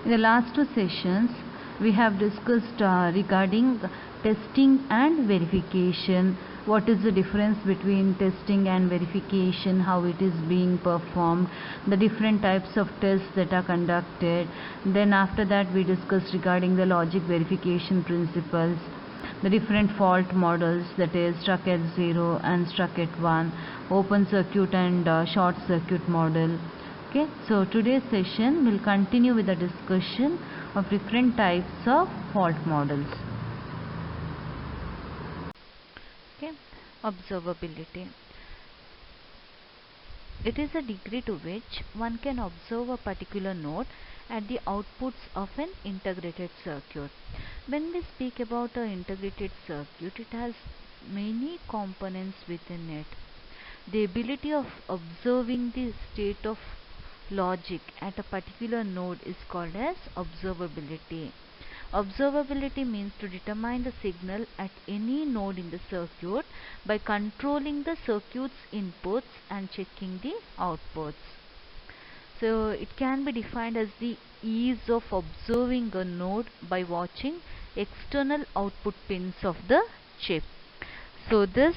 In the last two sessions, we have discussed regarding testing and verification. What is the difference between testing and verification, how it is being performed, the different types of tests that are conducted. Then after that we discussed regarding the logic verification principles, the different fault models, that is struck at 0 and struck at 1, open circuit and short circuit model. Okay, so today's session will continue with the discussion of different types of fault models. Okay, observability. It is a degree to which one can observe a particular node at the outputs of an integrated circuit. When we speak about an integrated circuit, it has many components within it. The ability of observing the state of logic at a particular node is called as observability. Observability means to determine the signal at any node in the circuit by controlling the circuit's inputs and checking the outputs. So it can be defined as the ease of observing a node by watching external output pins of the chip. So this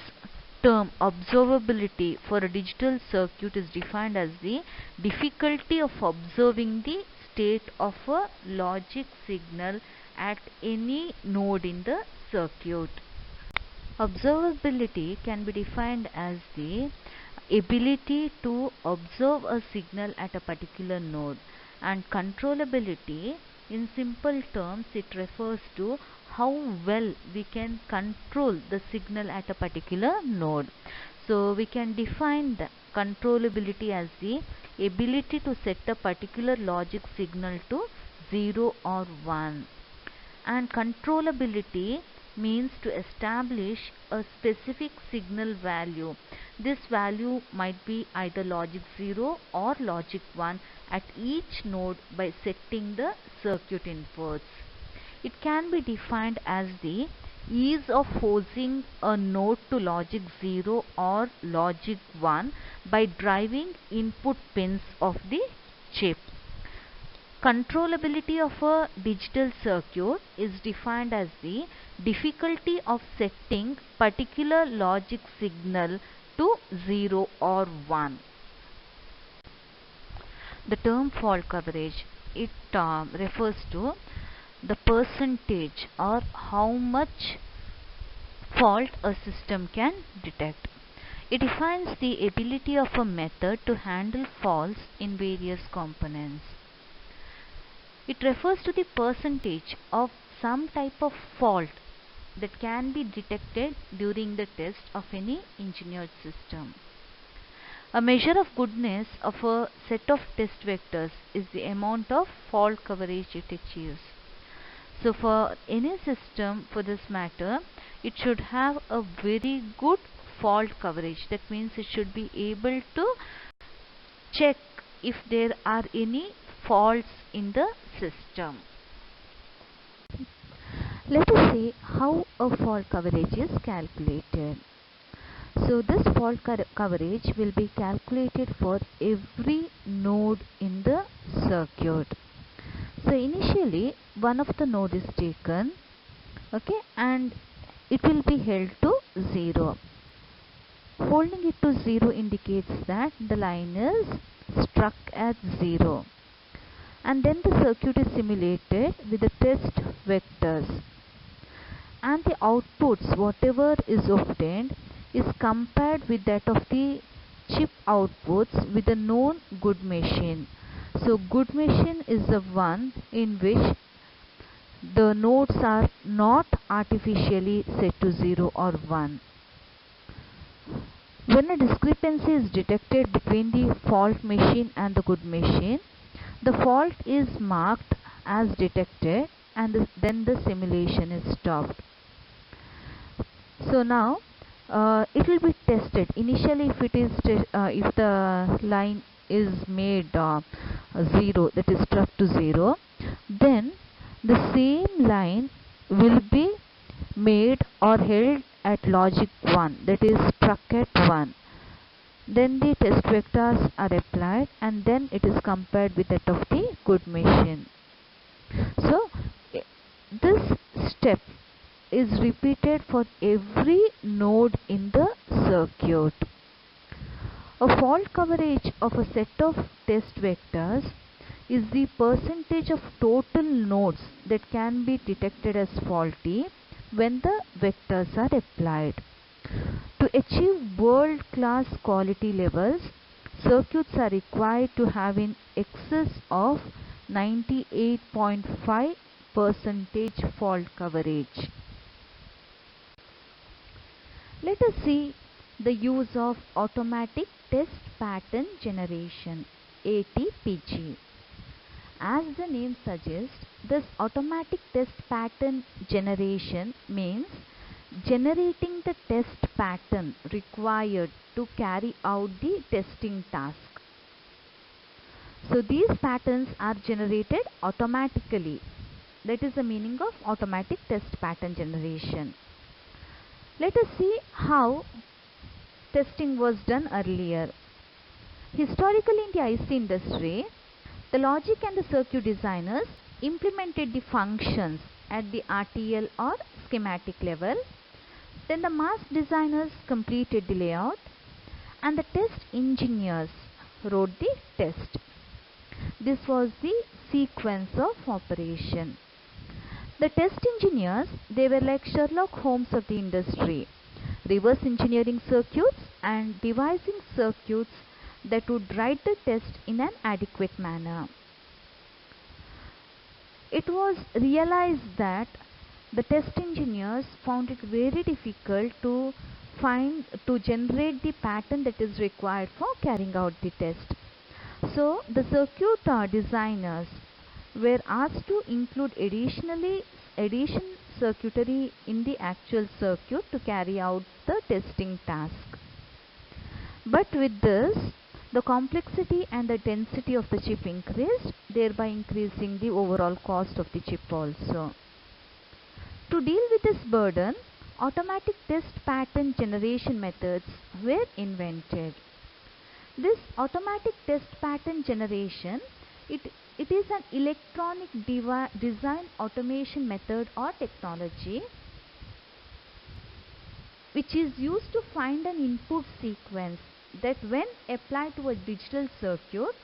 term observability for a digital circuit is defined as the difficulty of observing the state of a logic signal at any node in the circuit. Observability can be defined as the ability to observe a signal at a particular node, and controllability, in simple terms, it refers to how well we can control the signal at a particular node. So we can define the controllability as the ability to set a particular logic signal to 0 or 1, and controllability means to establish a specific signal value. This value might be either logic 0 or logic 1 at each node by setting the circuit inputs. It can be defined as the ease of forcing a node to logic 0 or logic 1 by driving input pins of the chip. Controllability of a digital circuit is defined as the difficulty of setting particular logic signal to 0 or 1. The term fault coverage, it refers to the percentage or how much fault a system can detect. It defines the ability of a method to handle faults in various components. It refers to the percentage of some type of fault that can be detected during the test of any engineered system. A measure of goodness of a set of test vectors is the amount of fault coverage it achieves. So for any system, for this matter, it should have a very good fault coverage. That means it should be able to check if there are any faults in the system. Let us see how a fault coverage is calculated. So this fault coverage will be calculated for every node in the circuit. So initially one of the node is taken, okay, and it will be held to 0. Holding it to 0 indicates that the line is struck at 0, and then the circuit is simulated with the test vectors, and the outputs, whatever is obtained, is compared with that of the chip outputs with a known good machine. So good machine is the one in which the nodes are not artificially set to 0 or 1. When a discrepancy is detected between the fault machine and the good machine, the fault is marked as detected, and then the simulation is stopped. So now it will be tested. Initially, if it is if the line is made 0, that is struck to 0, then the same line will be made or held at logic 1, that is struck at 1. Then the test vectors are applied, and then it is compared with that of the good machine. This step is repeated for every node in the circuit. A fault coverage of a set of test vectors is the percentage of total nodes that can be detected as faulty when the vectors are applied. To achieve world-class quality levels, circuits are required to have in excess of 98.5% fault coverage. Let us see the use of automatic test pattern generation, ATPG. As the name suggests, this automatic test pattern generation means generating the test pattern required to carry out the testing task. So these patterns are generated automatically. That is the meaning of automatic test pattern generation. Let us see how testing was done earlier. Historically, in the IC industry, the logic and the circuit designers implemented the functions at the RTL or schematic level. Then the mask designers completed the layout and the test engineers wrote the test. This was the sequence of operation. The test engineers, they were like Sherlock Holmes of the industry, reverse engineering circuits and devising circuits that would write the test in an adequate manner. It was realized that the test engineers found it very difficult to generate the pattern that is required for carrying out the test. So the circuit designers were asked to include addition circuitry in the actual circuit to carry out the testing task. But with this, the complexity and the density of the chip increased, thereby increasing the overall cost of the chip also. To deal with this burden, automatic test pattern generation methods were invented. This automatic test pattern generation, it is an electronic design automation method or technology which is used to find an input sequence that when applied to a digital circuit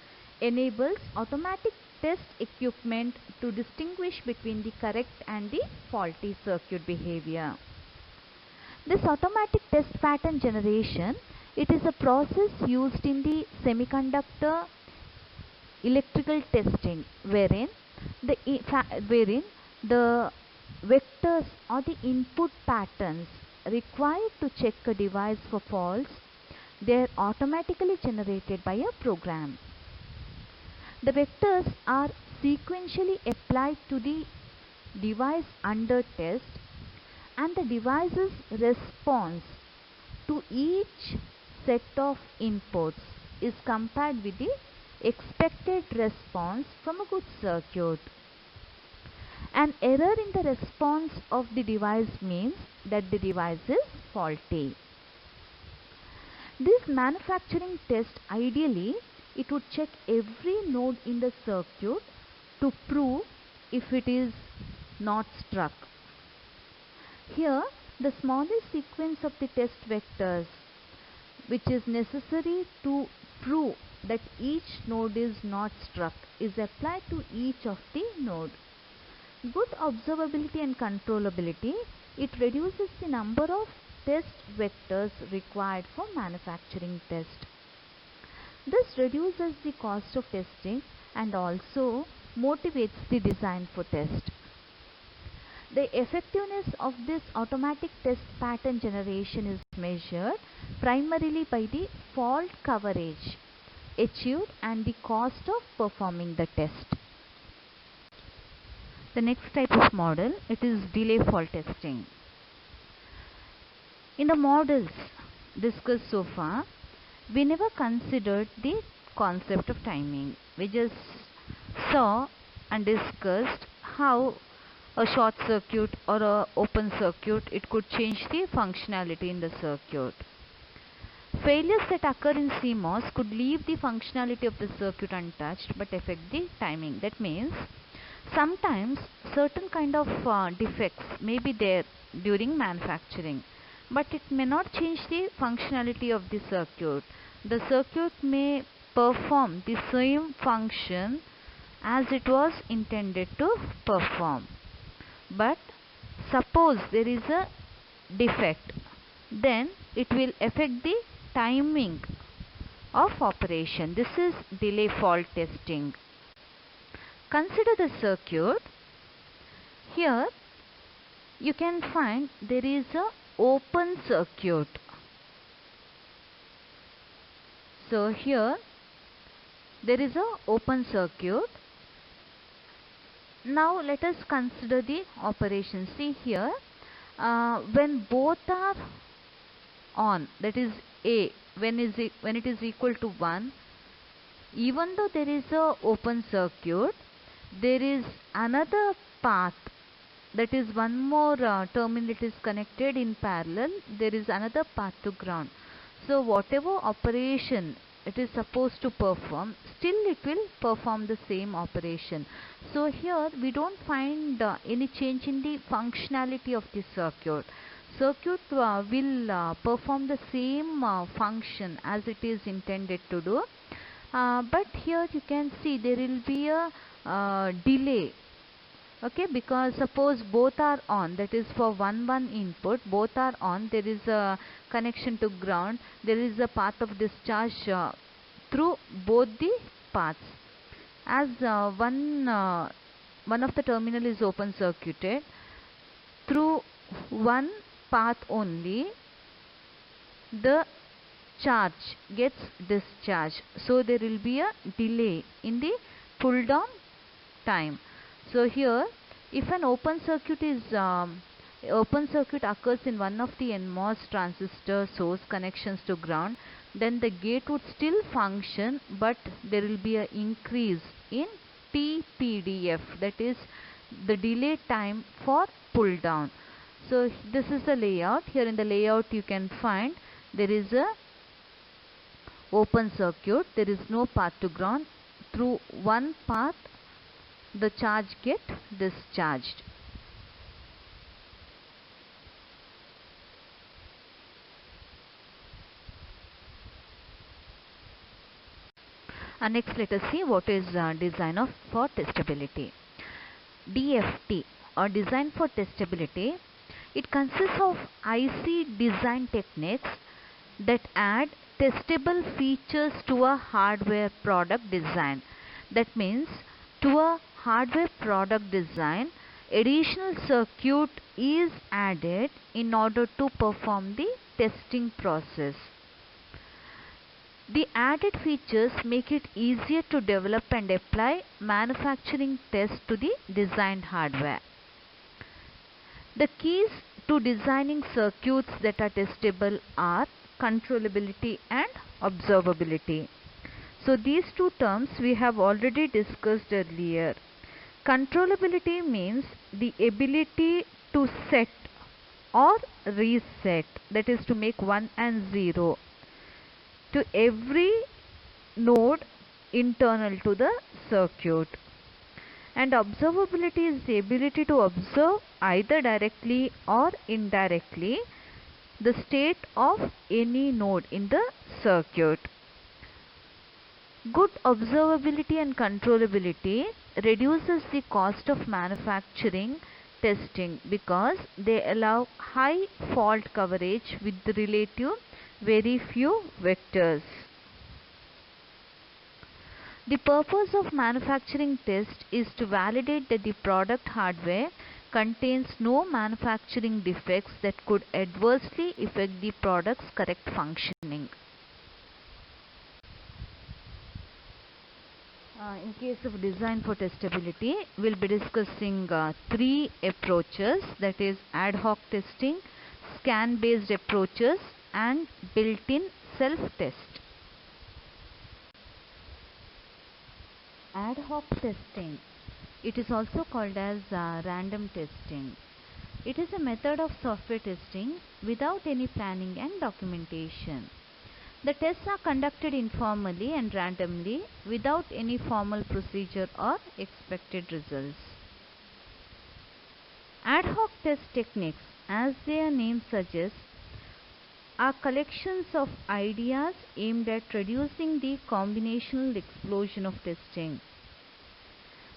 enables automatic test equipment to distinguish between the correct and the faulty circuit behavior. This automatic test pattern generation, it is a process used in the semiconductor electrical testing wherein the vectors or the input patterns required to check a device for faults, they are automatically generated by a program. The vectors are sequentially applied to the device under test and the device's response to each set of inputs is compared with the expected response from a good circuit. An error in the response of the device means that the device is faulty. This manufacturing test, ideally, it would check every node in the circuit to prove if it is not struck. Here, the smallest sequence of the test vectors which is necessary to prove that each node is not struck is applied to each of the node. Good observability and controllability, it reduces the number of test vectors required for manufacturing test. This reduces the cost of testing and also motivates the design for test. The effectiveness of this automatic test pattern generation is measured primarily by the fault coverage achieved and the cost of performing the test. The next type of model, it is delay fault testing. In the models discussed so far, we never considered the concept of timing. We just saw and discussed how a short circuit or a open circuit, it could change the functionality in the circuit. Failures that occur in CMOS could leave the functionality of the circuit untouched but affect the timing. That means sometimes certain kind of defects may be there during manufacturing, but it may not change the functionality of the circuit. The circuit may perform the same function as it was intended to perform. But suppose there is a defect, then it will affect the timing of operation. This is delay fault testing. Consider the circuit. Here you can find there is a open circuit. So here there is a open circuit. Now let us consider the operation. See here, when both are on, that is A, when it is equal to 1, even though there is a open circuit, there is another path, that is one more terminal is connected in parallel, there is another path to ground. So whatever operation it is supposed to perform, still it will perform the same operation. So here we don't find any change in the functionality of the circuit. Circuit will perform the same function as it is intended to do. But here you can see there will be a delay. Okay, because suppose both are on, that is for 1 input, both are on, there is a connection to ground, there is a path of discharge through both the paths. As one of the terminal is open circuited, through one path only the charge gets discharged, so there will be a delay in the pull down time. So here, if an open circuit occurs in one of the NMOS transistor source connections to ground, then the gate would still function, but there will be an increase in TPDF, that is the delay time for pull down. So this is the layout. Here in the layout you can find there is a open circuit, there is no path to ground. Through one path the charge get discharged. Next let us see what is design for testability. DFT, or design for testability, it consists of IC design techniques that add testable features to a hardware product design. That means to a hardware product design, additional circuit is added in order to perform the testing process. The added features make it easier to develop and apply manufacturing tests to the designed hardware. The keys to designing circuits that are testable are controllability and observability. So these two terms we have already discussed earlier. Controllability means the ability to set or reset, that is to make 1 and 0 to every node internal to the circuit. And observability is the ability to observe either directly or indirectly the state of any node in the circuit. Good observability and controllability reduces the cost of manufacturing testing because they allow high fault coverage with relative very few vectors. The purpose of manufacturing test is to validate that the product hardware contains no manufacturing defects that could adversely affect the product's correct functioning. In case of design for testability, we will be discussing three approaches, that is ad hoc testing, scan based approaches and built-in self-test. Ad hoc testing, it is also called as random testing. It is a method of software testing without any planning and documentation. The tests are conducted informally and randomly without any formal procedure or expected results. Ad hoc test techniques, as their name suggests, are collections of ideas aimed at reducing the combinational explosion of testing.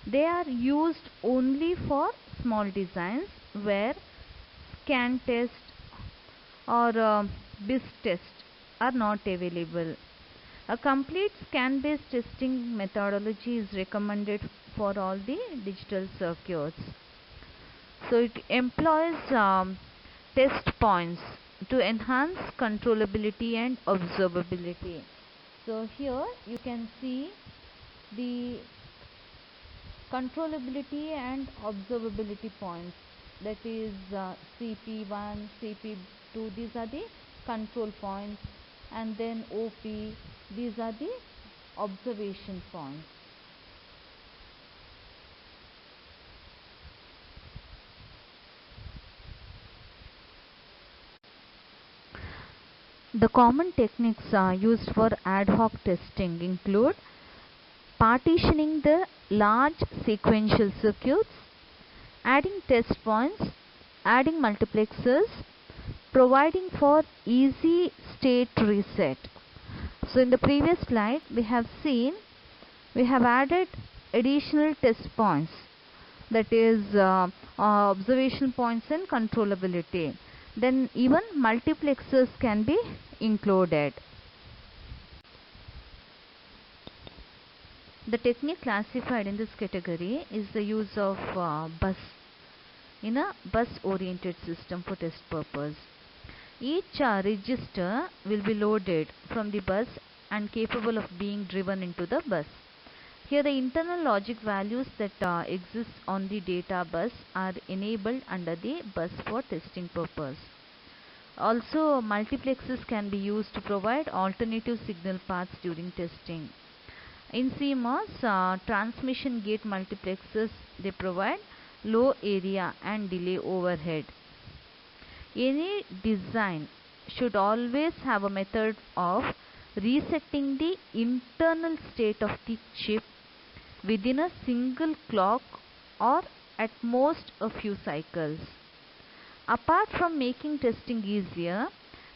They are used only for small designs where scan test or BIS test are not available. A complete scan-based testing methodology is recommended for all the digital circuits. So it employs test points to enhance controllability and observability. So here you can see the controllability and observability points, that is CP1, CP2, these are the control points, and then OP, these are the observation points. The common techniques used for ad hoc testing include partitioning the large sequential circuits, adding test points, adding multiplexers, providing for easy state reset. So in the previous slide we have seen we have added additional test points, that is observation points and controllability. Then even multiplexers can be included. The technique classified in this category is the use of bus in a bus oriented system for test purpose. Each register will be loaded from the bus and capable of being driven into the bus. Here the internal logic values that exist on the data bus are enabled under the bus for testing purpose. Also multiplexers can be used to provide alternative signal paths during testing. In CMOS, transmission gate multiplexers, they provide low area and delay overhead. Any design should always have a method of resetting the internal state of the chip within a single clock or at most a few cycles. Apart from making testing easier,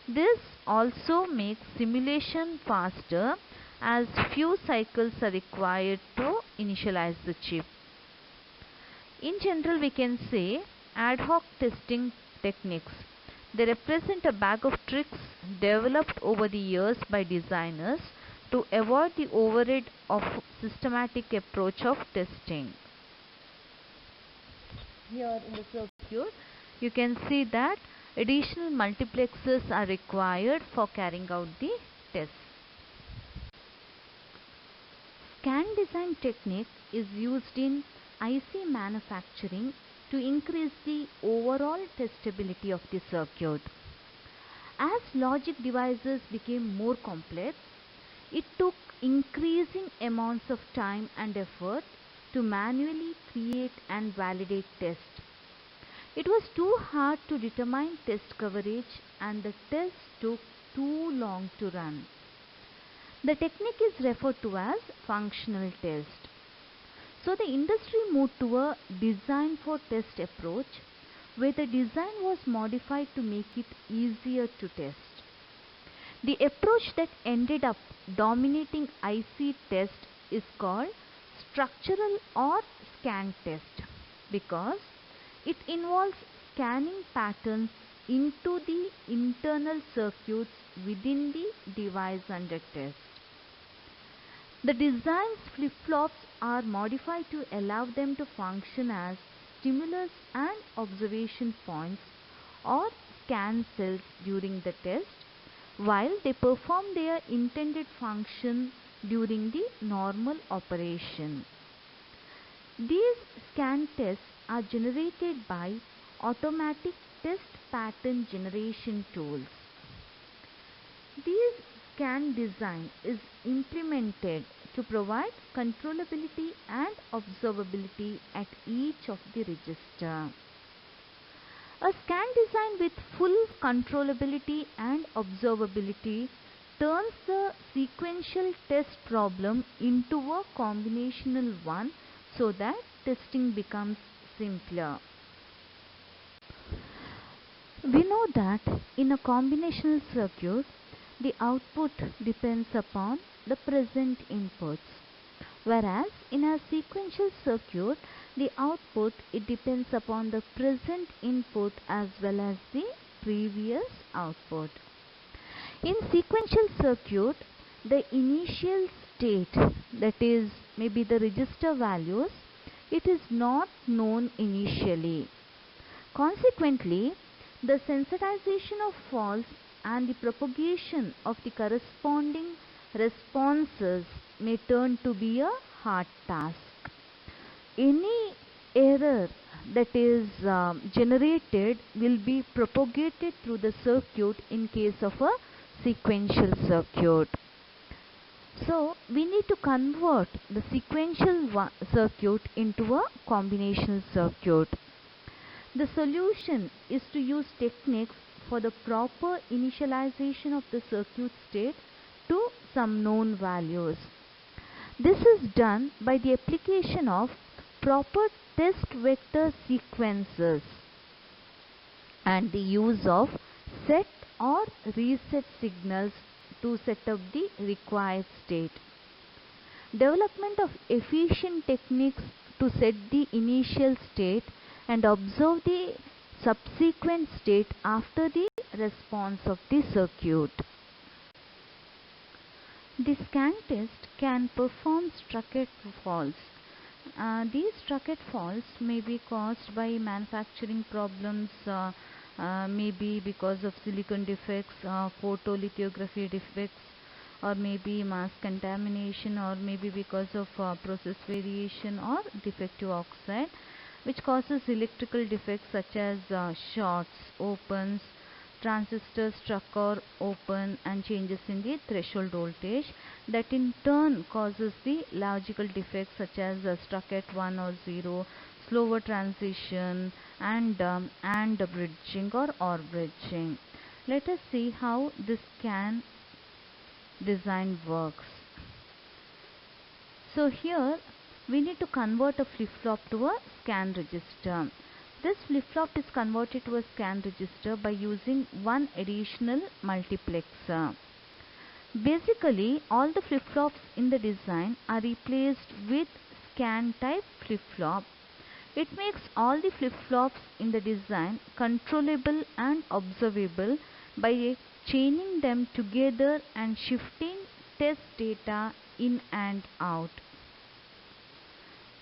this also makes simulation faster as few cycles are required to initialize the chip. In general, we can say ad hoc testing techniques, they represent a bag of tricks developed over the years by designers to avoid the overhead of systematic approach of testing. Here in the circuit you can see that additional multiplexers are required for carrying out the test. Scan design technique is used in IC manufacturing to increase the overall testability of the circuit. As logic devices became more complex, it took increasing amounts of time and effort to manually create and validate tests. It was too hard to determine test coverage and the test took too long to run. The technique is referred to as functional test. So the industry moved to a design for test approach where the design was modified to make it easier to test. The approach that ended up dominating IC test is called structural or scan test because it involves scanning patterns into the internal circuits within the device under test. The design's flip-flops are modified to allow them to function as stimulus and observation points or scan cells during the test while they perform their intended function during the normal operation. These scan tests are generated by automatic test pattern generation tools. This scan design is implemented to provide controllability and observability at each of the register. A scan design with full controllability and observability turns the sequential test problem into a combinational one so that testing becomes simpler. We know that in a combinational circuit, the output depends upon the present inputs, whereas in a sequential circuit, the output it depends upon the present input as well as the previous output. In sequential circuit, the initial state, that is maybe the register values, it is not known initially. Consequently, the sensitization of faults and the propagation of the corresponding responses may turn to be a hard task. Any error that is generated will be propagated through the circuit in case of a sequential circuit. So we need to convert the sequential circuit into a combinational circuit. The solution is to use techniques for the proper initialization of the circuit state to some known values. This is done by the application of proper test vector sequences and the use of set or reset signals to set up the required state. Development of efficient techniques to set the initial state and observe the subsequent state after the response of the circuit. The scan test can perform structured faults. These structured faults may be caused by manufacturing problems, maybe because of silicon defects, photolithography defects, or maybe mass contamination, or maybe because of process variation or defective oxide, which causes electrical defects such as shorts, opens, transistors struck or open, and changes in the threshold voltage, that in turn causes the logical defects such as struck at 1 or 0, slower transition, and bridging or bridging. Let us see how this scan design works. So here we need to convert a flip-flop to a scan register. This flip-flop is converted to a scan register by using one additional multiplexer. Basically, all the flip-flops in the design are replaced with scan type flip-flop. It makes all the flip-flops in the design controllable and observable by chaining them together and shifting test data in and out.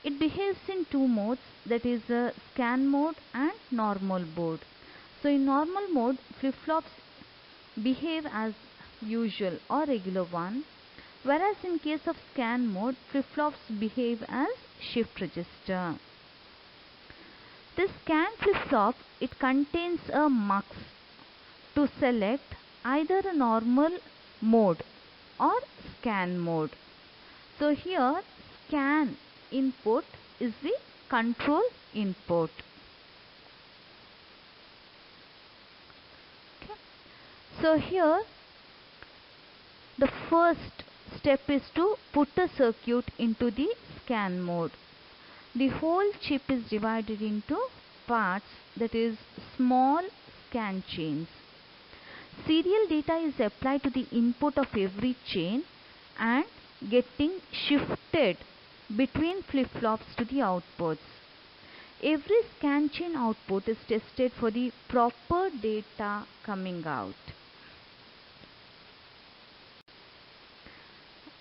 It behaves in two modes, that is a scan mode and normal mode. So in normal mode, flip-flops behave as usual or regular one, whereas in case of scan mode, flip-flops behave as shift register. This scan flip-flop, it contains a mux to select either a normal mode or scan mode. So here scan input is the control input. Okay. So here the first step is to put a circuit into the scan mode. The whole chip is divided into parts, that is small scan chains. Serial data is applied to the input of every chain and getting shifted between flip-flops to the outputs. Every scan chain output is tested for the proper data coming out.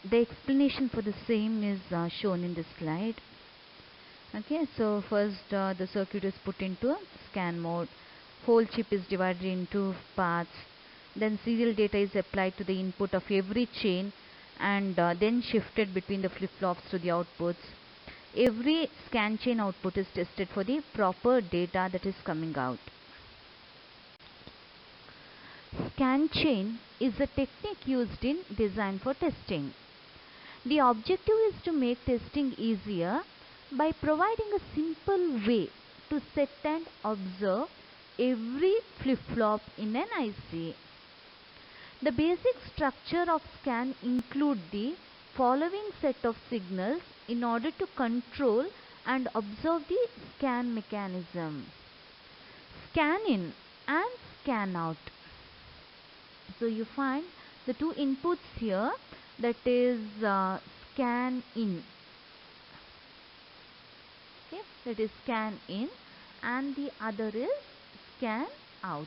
The explanation for the same is shown in this slide. Okay, so first the circuit is put into a scan mode. Whole chip is divided into parts. Then serial data is applied to the input of every chain and then shifted between the flip-flops to the outputs. Every scan chain output is tested for the proper data that is coming out. Scan chain is a technique used in design for testing. The objective is to make testing easier by providing a simple way to set and observe every flip-flop in an IC. The basic structure of scan include the following set of signals in order to control and observe the scan mechanism. Scan in and scan out. So you find the two inputs here, that is scan in. Okay, that is scan in, and the other is scan out.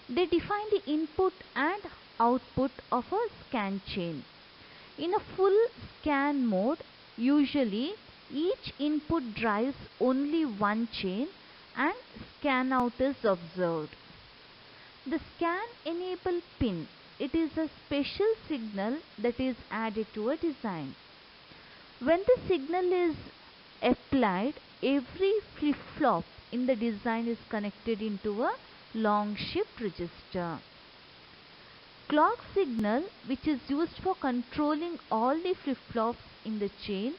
They define the input and output of a scan chain. In a full scan mode, usually each input drives only one chain and scan out is observed. The scan enable pin, it is a special signal that is added to a design. When the signal is applied, every flip-flop in the design is connected into a long shift register. Clock signal, which is used for controlling all the flip-flops in the chain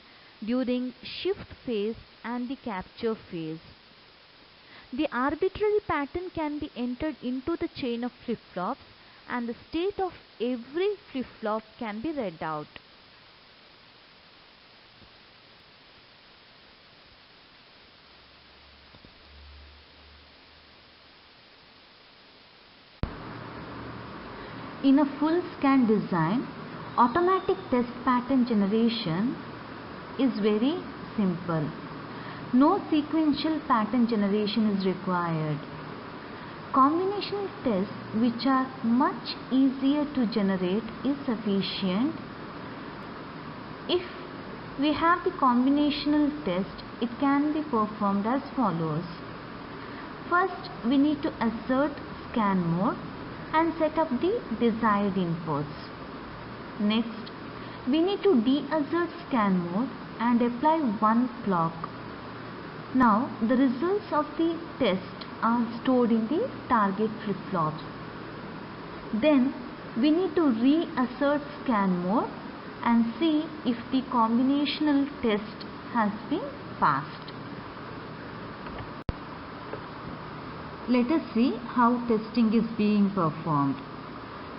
during shift phase and the capture phase. The arbitrary pattern can be entered into the chain of flip-flops and the state of every flip-flop can be read out. In a full scan design, automatic test pattern generation is very simple. No sequential pattern generation is required. Combinational tests, which are much easier to generate, is sufficient. If we have the combinational test, it can be performed as follows. First, we need to assert scan mode and set up the desired inputs. Next, we need to deassert scan mode and apply one clock. Now, the results of the test are stored in the target flip-flops. Then, we need to reassert scan mode and see if the combinational test has been passed. Let us see how testing is being performed.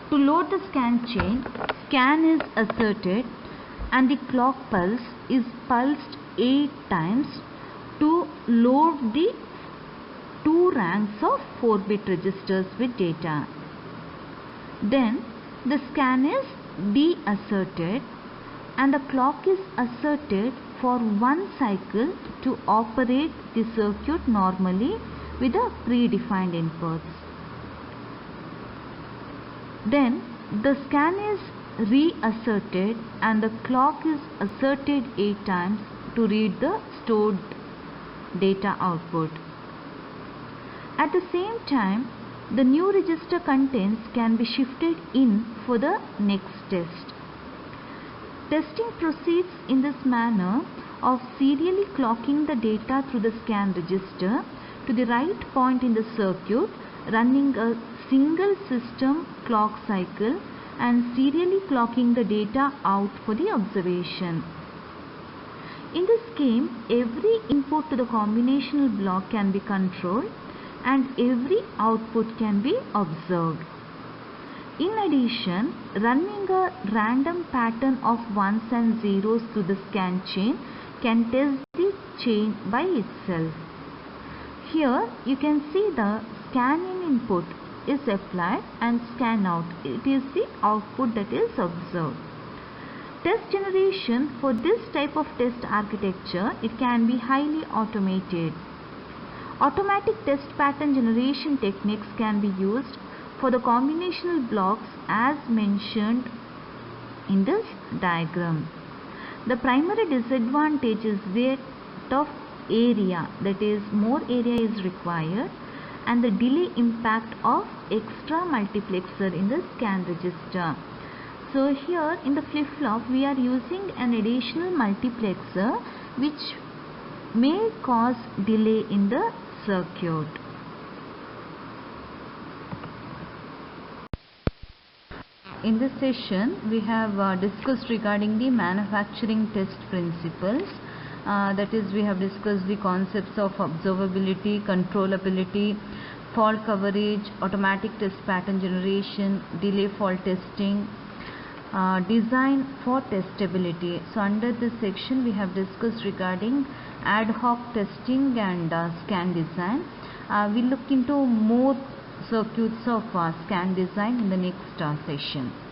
To load the scan chain, scan is asserted and the clock pulse is pulsed 8 times to load the 2 ranks of 4-bit registers with data. Then the scan is deasserted and the clock is asserted for 1 cycle to operate the circuit normally with the predefined inputs. Then the scan is reasserted and the clock is asserted 8 times to read the stored data output. At the same time, the new register contents can be shifted in for the next test. Testing proceeds in this manner of serially clocking the data through the scan register to the right point in the circuit, running a single system clock cycle and serially clocking the data out for the observation. In this scheme, every input to the combinational block can be controlled and every output can be observed. In addition, running a random pattern of ones and zeros through the scan chain can test the chain by itself. Here you can see the scan in input is applied and scan out. It is the output that is observed. Test generation for this type of test architecture, it can be highly automated. Automatic test pattern generation techniques can be used for the combinational blocks as mentioned in this diagram. The primary disadvantage is that of area, that is more area is required, and the delay impact of extra multiplexer in the scan register. So here in the flip-flop we are using an additional multiplexer which may cause delay in the circuit. In this session we have discussed regarding the manufacturing test principles. That is, we have discussed the concepts of observability, controllability, fault coverage, automatic test pattern generation, delay fault testing, design for testability. So under this section we have discussed regarding ad hoc testing and scan design. We'll look into more circuits of scan design in the next session.